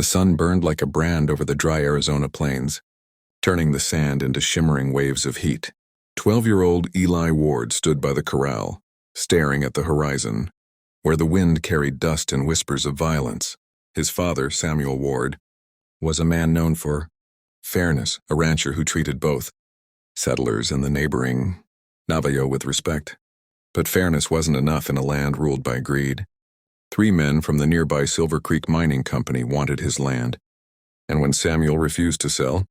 sun burned like a brand over the dry Arizona plains, turning the sand into shimmering waves of heat. 12-year-old Eli Ward stood by the corral, staring at the horizon, where the wind carried dust and whispers of violence. His father, Samuel Ward, was a man known for fairness, a rancher who treated both settlers and the neighboring Navajo with respect. But fairness wasn't enough in a land ruled by greed. 3 men from the nearby Silver Creek Mining Company wanted his land, and when Samuel refused to sell,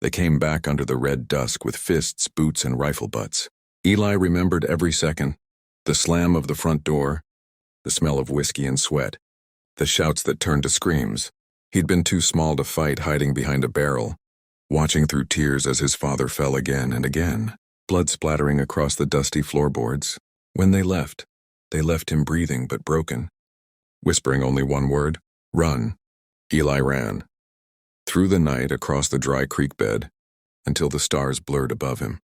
they came back under the red dusk with fists, boots, and rifle butts. Eli remembered every second: the slam of the front door, the smell of whiskey and sweat, the shouts that turned to screams. He'd been too small to fight, hiding behind a barrel, watching through tears as his father fell again and again, blood splattering across the dusty floorboards. When they left him breathing but broken, whispering only one word: run. Eli ran. Through the night, across the dry creek bed, until the stars blurred above him.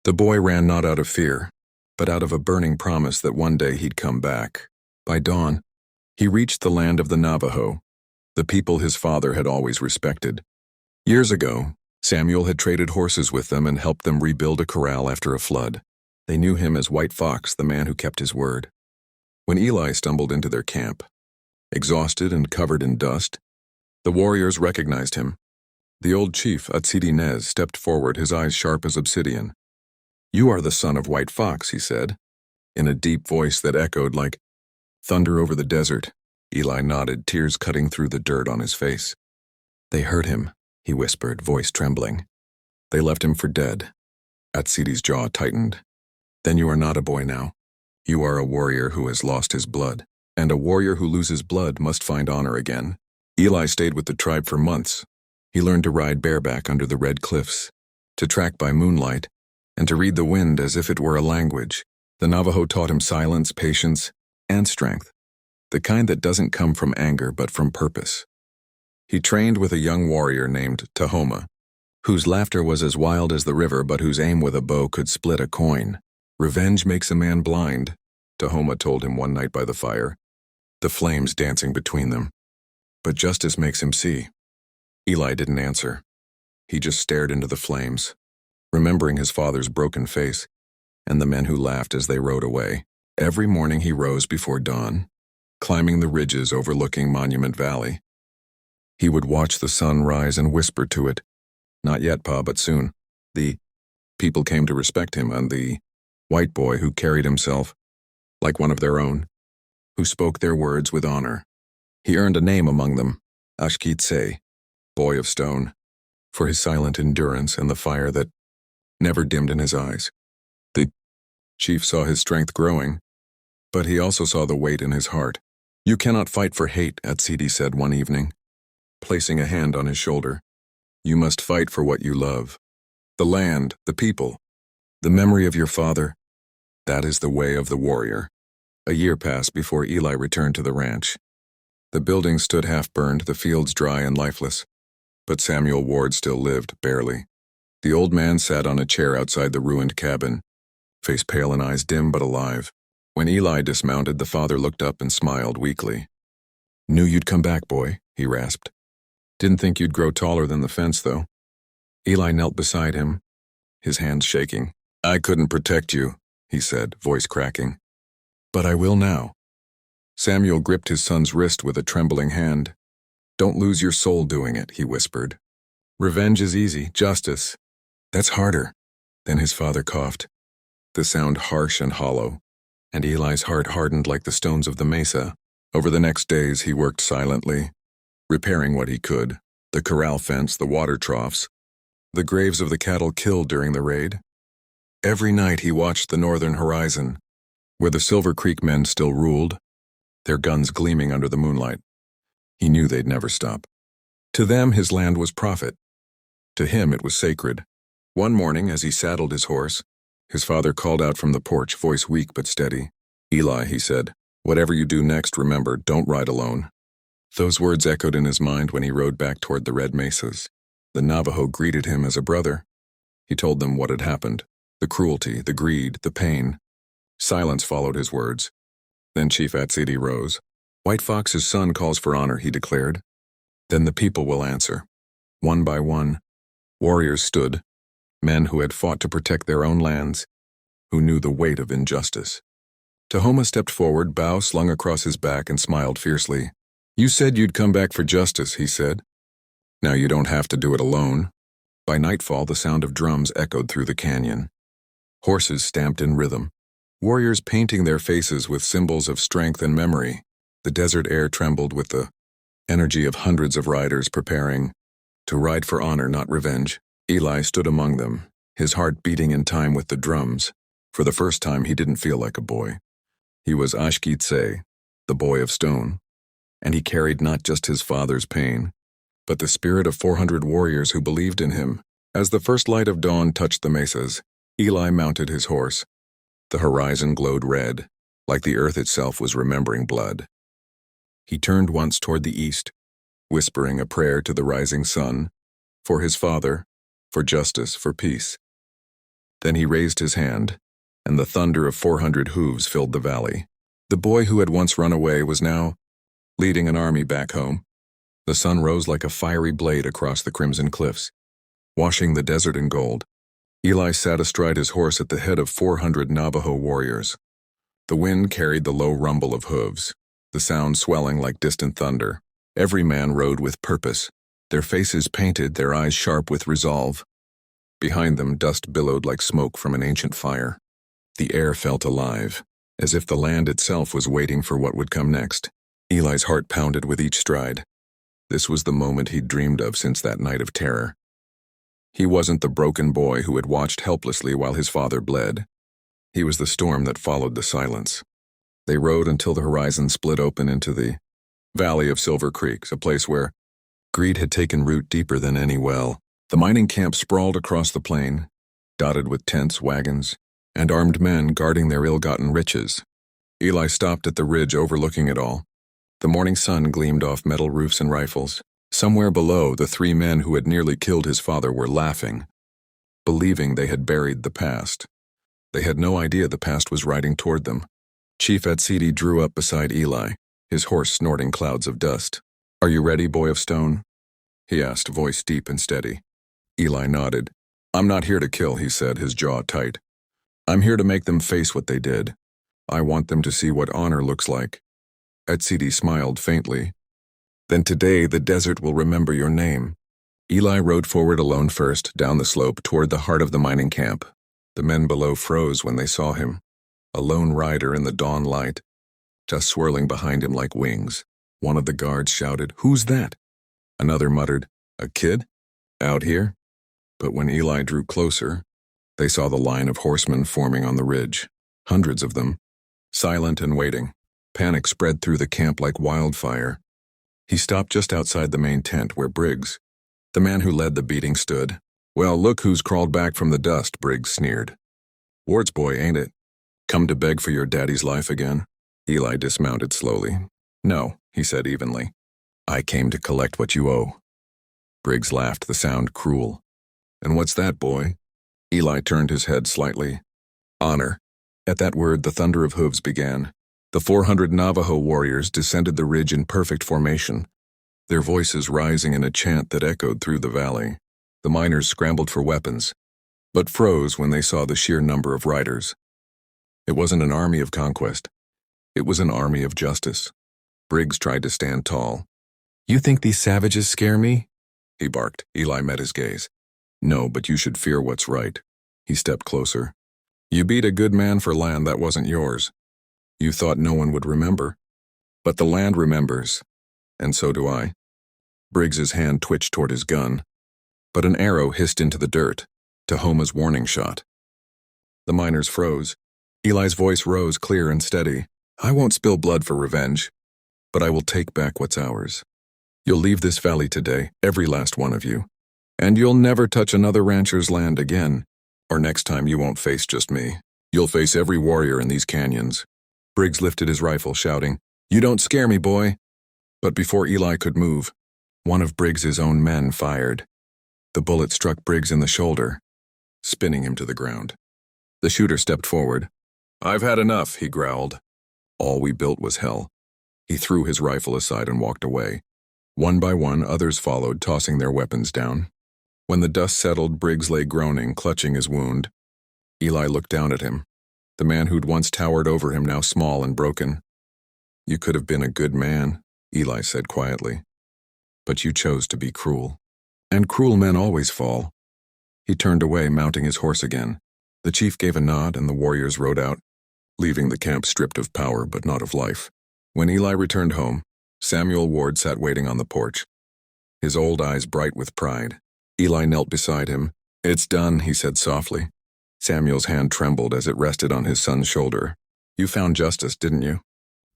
The boy ran not out of fear, but out of a burning promise that one day he'd come back. By dawn, he reached the land of the Navajo, the people his father had always respected. Years ago, Samuel had traded horses with them and helped them rebuild a corral after a flood. They knew him as White Fox, the man who kept his word. When Eli stumbled into their camp, exhausted and covered in dust, the warriors recognized him. The old chief, Atsidi Nez, stepped forward, his eyes sharp as obsidian. "You are the son of White Fox," he said, in a deep voice that echoed like thunder over the desert. Eli nodded, tears cutting through the dirt on his face. "They hurt him," he whispered, voice trembling. "They left him for dead." Atsidi's jaw tightened. "Then you are not a boy now. You are a warrior who has lost his blood, and a warrior who loses blood must find honor again." Eli stayed with the tribe for months. He learned to ride bareback under the red cliffs, to track by moonlight, and to read the wind as if it were a language. The Navajo taught him silence, patience, and strength, the kind that doesn't come from anger but from purpose. He trained with a young warrior named Tahoma, whose laughter was as wild as the river but whose aim with a bow could split a coin. "Revenge makes a man blind," Tahoma told him one night by the fire, the flames dancing between them. "But justice makes him see." Eli didn't answer. He just stared into the flames, remembering his father's broken face and the men who laughed as they rode away. Every morning he rose before dawn, climbing the ridges overlooking Monument Valley. He would watch the sun rise and whisper to it, "Not yet, Pa, but soon." The people came to respect him, and the white boy who carried himself like one of their own, who spoke their words with honor. He earned a name among them, Ashkitse, Boy of Stone, for his silent endurance and the fire that never dimmed in his eyes. The chief saw his strength growing, but he also saw the weight in his heart. "You cannot fight for hate," Atsidi said one evening, placing a hand on his shoulder. "You must fight for what you love. The land, the people, the memory of your father. That is the way of the warrior." A year passed before Eli returned to the ranch. The buildings stood half-burned, the fields dry and lifeless. But Samuel Ward still lived, barely. The old man sat on a chair outside the ruined cabin, face pale and eyes dim but alive. When Eli dismounted, the father looked up and smiled weakly. "Knew you'd come back, boy," he rasped. "Didn't think you'd grow taller than the fence, though." Eli knelt beside him, his hands shaking. "I couldn't protect you," he said, voice cracking. "But I will now." Samuel gripped his son's wrist with a trembling hand. "Don't lose your soul doing it," he whispered. "Revenge is easy, justice, that's harder." Then his father coughed, the sound harsh and hollow, and Eli's heart hardened like the stones of the mesa. Over the next days he worked silently, repairing what he could: the corral fence, the water troughs, the graves of the cattle killed during the raid. Every night he watched the northern horizon, where the Silver Creek men still ruled, their guns gleaming under the moonlight. He knew they'd never stop. To them, his land was profit. To him, it was sacred. One morning, as he saddled his horse, his father called out from the porch, voice weak but steady. "Eli," he said, "whatever you do next, remember, don't ride alone." Those words echoed in his mind when he rode back toward the red mesas. The Navajo greeted him as a brother. He told them what had happened, the cruelty, the greed, the pain. Silence followed his words. Then Chief Atsidi rose. "White Fox's son calls for honor," he declared. Then the people will answer. One by one, warriors stood, men who had fought to protect their own lands, who knew the weight of injustice. Tahoma stepped forward, bow slung across his back, and smiled fiercely. You said you'd come back for justice, he said. Now you don't have to do it alone. By nightfall, the sound of drums echoed through the canyon. Horses stamped in rhythm, warriors painting their faces with symbols of strength and memory. The desert air trembled with the energy of hundreds of riders preparing to ride for honor, not revenge. Eli stood among them, his heart beating in time with the drums. For the first time, he didn't feel like a boy. He was Ashkitse, the boy of stone, and he carried not just his father's pain, but the spirit of 400 warriors who believed in him. As the first light of dawn touched the mesas, Eli mounted his horse. The horizon glowed red, like the earth itself was remembering blood. He turned once toward the east, whispering a prayer to the rising sun, for his father, for justice, for peace. Then he raised his hand, and the thunder of 400 hooves filled the valley. The boy who had once run away was now leading an army back home. The sun rose like a fiery blade across the crimson cliffs, washing the desert in gold. Eli sat astride his horse at the head of 400 Navajo warriors. The wind carried the low rumble of hooves, the sound swelling like distant thunder. Every man rode with purpose, their faces painted, their eyes sharp with resolve. Behind them, dust billowed like smoke from an ancient fire. The air felt alive, as if the land itself was waiting for what would come next. Eli's heart pounded with each stride. This was the moment he'd dreamed of since that night of terror. He wasn't the broken boy who had watched helplessly while his father bled. He was the storm that followed the silence. They rode until the horizon split open into the valley of Silver Creeks, a place where greed had taken root deeper than any well. The mining camp sprawled across the plain, dotted with tents, wagons, and armed men guarding their ill-gotten riches. Eli stopped at the ridge overlooking it all. The morning sun gleamed off metal roofs and rifles. Somewhere below, the 3 men who had nearly killed his father were laughing, believing they had buried the past. They had no idea the past was riding toward them. Chief Atsidi drew up beside Eli, his horse snorting clouds of dust. Are you ready, boy of stone? He asked, voice deep and steady. Eli nodded. I'm not here to kill, he said, his jaw tight. I'm here to make them face what they did. I want them to see what honor looks like. Atsidi smiled faintly. Then today the desert will remember your name. Eli rode forward alone first, down the slope toward the heart of the mining camp. The men below froze when they saw him, a lone rider in the dawn light, just swirling behind him like wings. One of the guards shouted, Who's that? Another muttered, A kid? Out here? But when Eli drew closer, they saw the line of horsemen forming on the ridge, hundreds of them, silent and waiting. Panic spread through the camp like wildfire. He stopped just outside the main tent where Briggs, the man who led the beating, stood. Well, look who's crawled back from the dust, Briggs sneered. Ward's boy, ain't it? Come to beg for your daddy's life again? Eli dismounted slowly. No, he said evenly. I came to collect what you owe. Briggs laughed, the sound cruel. And what's that, boy? Eli turned his head slightly. Honor. At that word, the thunder of hooves began. The 400 Navajo warriors descended the ridge in perfect formation, their voices rising in a chant that echoed through the valley. The miners scrambled for weapons, but froze when they saw the sheer number of riders. It wasn't an army of conquest. It was an army of justice. Briggs tried to stand tall. You think these savages scare me? He barked. Eli met his gaze. No, but you should fear what's right. He stepped closer. You beat a good man for land that wasn't yours. You thought no one would remember. But the land remembers, and so do I. Briggs's hand twitched toward his gun, but an arrow hissed into the dirt, Tahoma's warning shot. The miners froze. Eli's voice rose clear and steady. I won't spill blood for revenge, but I will take back what's ours. You'll leave this valley today, every last one of you, and you'll never touch another rancher's land again, or next time you won't face just me. You'll face every warrior in these canyons. Briggs lifted his rifle, shouting, You don't scare me, boy. But before Eli could move, one of Briggs's own men fired. The bullet struck Briggs in the shoulder, spinning him to the ground. The shooter stepped forward. I've had enough, he growled. All we built was hell. He threw his rifle aside and walked away. One by one, others followed, tossing their weapons down. When the dust settled, Briggs lay groaning, clutching his wound. Eli looked down at him. The man who'd once towered over him, now small and broken. "You could have been a good man," Eli said quietly. "But you chose to be cruel. And cruel men always fall." He turned away, mounting his horse again. The chief gave a nod, and the warriors rode out, leaving the camp stripped of power but not of life. When Eli returned home, Samuel Ward sat waiting on the porch, his old eyes bright with pride. Eli knelt beside him. "It's done," he said softly. Samuel's hand trembled as it rested on his son's shoulder. "You found justice, didn't you?"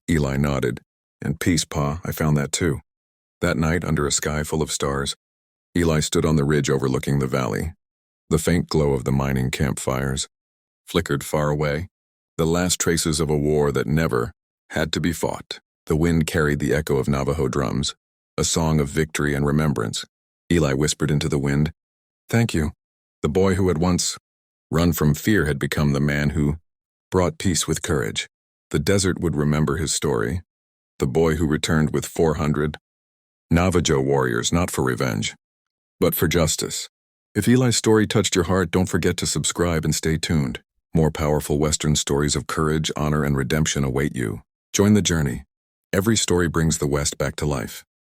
Eli nodded. "And peace, Pa, I found that too." That night, under a sky full of stars, Eli stood on the ridge overlooking the valley. The faint glow of the mining campfires flickered far away, the last traces of a war that never had to be fought. The wind carried the echo of Navajo drums, a song of victory and remembrance. Eli whispered into the wind, "Thank you." The boy who had once run from fear had become the man who brought peace with courage. The desert would remember his story. The boy who returned with 400 Navajo warriors, not for revenge, but for justice. If Eli's story touched your heart, don't forget to subscribe and stay tuned. More powerful Western stories of courage, honor, and redemption await you. Join the journey. Every story brings the West back to life.